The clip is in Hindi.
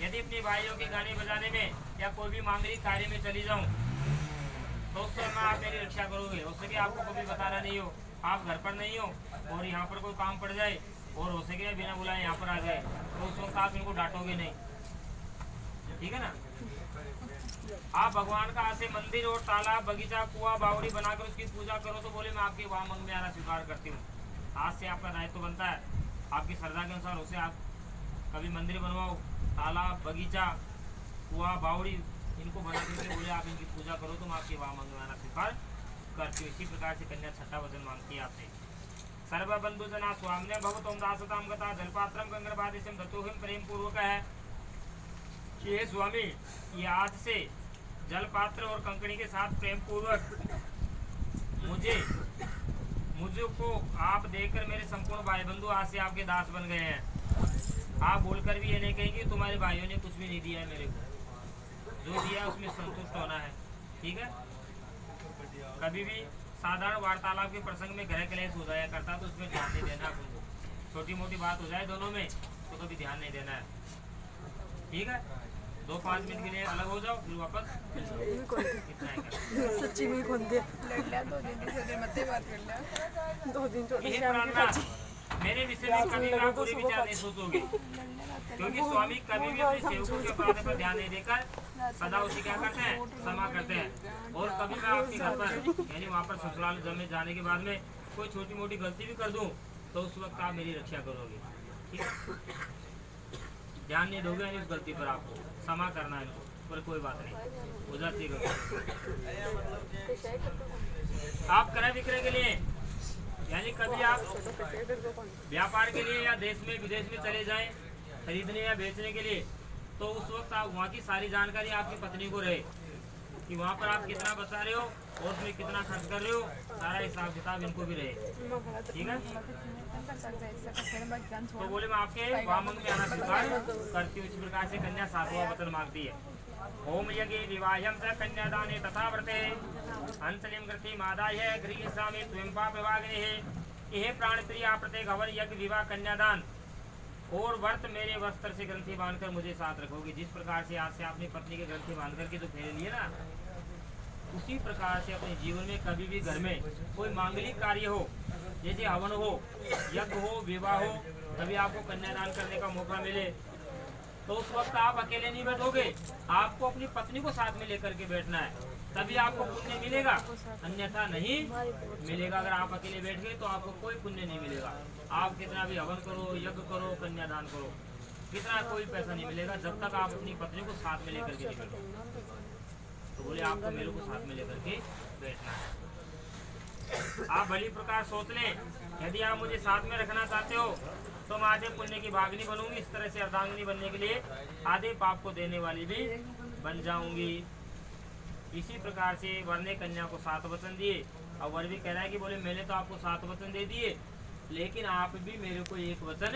यदि अपने भाइयों के गाने बजाने में या कोई भी मांगलिक कार्य में चली जाऊं तो उस समय आप मेरी रक्षा करोगे। हो सके आपको कभी बताना नहीं हो, आप घर पर नहीं हो और यहाँ पर कोई काम पड़ जाए और हो सके बिना बुलाए यहाँ पर आ जाए तो उस वक्त आप इनको डांटोगे नहीं, ठीक है ना। आप भगवान का ऐसे मंदिर और तालाब बगीचा कुआं बावड़ी बनाकर उसकी पूजा करो तो बोले मैं आपके वामंग में आना स्वीकार करती हूँ। आज से आपका दायित्व तो बनता है आपकी श्रद्धा के अनुसार उसे आप कभी मंदिर बनवाओ, तालाब बगीचा कुआं बावड़ी इनको बना करके बोले आप इनकी पूजा करो तो मैं आपके वामंग में आना स्वीकार करती हूँ। इसी प्रकार से कन्या छठा वचन मांगती है आपसे। सर्वबंधु जना स्वाम्य भवतों दासताम गता जलपात्रम गंगरबादिशम दतोहिम प्रेम पूर्वक है कि हे स्वामी ये आज से जलपात्र और कंकड़ी के साथ प्रेम पूर्वक मुझको आप देकर मेरे संपूर्ण भाई बंधु आज से आपके दास बन गए हैं। आप बोलकर भी ये नहीं कहेंगे तुम्हारे भाइयों ने कुछ भी नहीं दिया है मेरे को, जो दिया उसमें संतुष्ट होना है, ठीक है। कभी भी साधारण वार्तालाप के प्रसंग में ग्रह क्लेश हो जाया करता तो उसमें ध्यान नहीं देना तुमको। छोटी मोटी बात हो जाए दोनों में तो कभी ध्यान नहीं देना है, ठीक है। 2-5 मिनट के लिए अलग हो जाओ फिर वापस सच्ची में कौन दे मेरे विषय में कभी आप बुरे विचार नहीं सोचोगे, क्योंकि स्वामी कभी भी अपने सेवकों के अपराध पर ध्यान नहीं देकर सदा उसे क्या करते हैं, क्षमा करते हैं। और कभी मैं आपके घर पर यानी वहाँ पर ससुराल में जाने के बाद में कोई छोटी मोटी गलती भी कर दूं तो उस वक्त आप मेरी रक्षा करोगे, ठीक है। ध्यान नहीं दोगे यानी उस गलती पर आपको क्षमा करना है इनको, पर कोई बात नहीं हो जाती है। आप क्रय विक्रय के लिए यानी कभी आप व्यापार के लिए या देश में विदेश में चले जाएं खरीदने या बेचने के लिए तो उस वक्त आप वहाँ की सारी जानकारी आपकी पत्नी को रहे कि वहाँ पर आप कितना बचा रहे हो और उसमें कितना खर्च कर रहे हो, सारा हिसाब किताब इनको भी रहे, ठीक है। तो बोले मैं आपके वामंग में आना स्वीकार करती हूँ। इस प्रकार से कन्या 7वां वचन मांगती है। ओम यज्ञ विवाहम च कन्यादाने तथा व्रते अंसलिम कृति मादाय गृह स्वामी स्वयं पापवाग्नि यह प्राण प्रिया प्रत्येक हवन यज्ञ विवाह कन्यादान और व्रत मेरे वस्त्र से ग्रंथि बांधकर मुझे साथ रखोगे। जिस प्रकार से आज से आपने पत्नी के ग्रंथि बांध करके जो फेरे लिए ना, उसी प्रकार से अपने जीवन में कभी भी घर में कोई मांगलिक कार्य हो, जैसे हवन हो, यज्ञ हो, विवाह हो, कभी आपको कन्यादान करने का मौका मिले तो उस वक्त आप अकेले नहीं बैठोगे, आपको अपनी पत्नी को साथ में लेकर के बैठना है, तभी आपको पुण्य मिलेगा, अन्यथा नहीं मिलेगा। अगर आप अकेले बैठ गए तो आपको कोई पुण्य नहीं मिलेगा। आप कितना भी हवन करो, यज्ञ करो, कन्यादान करो, कितना कोई पैसा नहीं मिलेगा जब तक आप अपनी पत्नी को साथ में लेकर के नहीं बैठो। तो बोले आपको मेरे को साथ में लेकर के बैठना है। आप भली प्रकार सोच लें, यदि आप मुझे साथ में रखना चाहते हो तो मैं आधे पुण्य की भागनी बनूंगी, इस तरह से अर्धांगिनी बनने के लिए आधे पाप को देने वाली भी बन जाऊंगी। इसी प्रकार से वर ने कन्या को 7 वचन दिए और वर भी कह रहा है कि बोले मैंने तो आपको 7 वचन दे दिए लेकिन आप भी मेरे को 1 वचन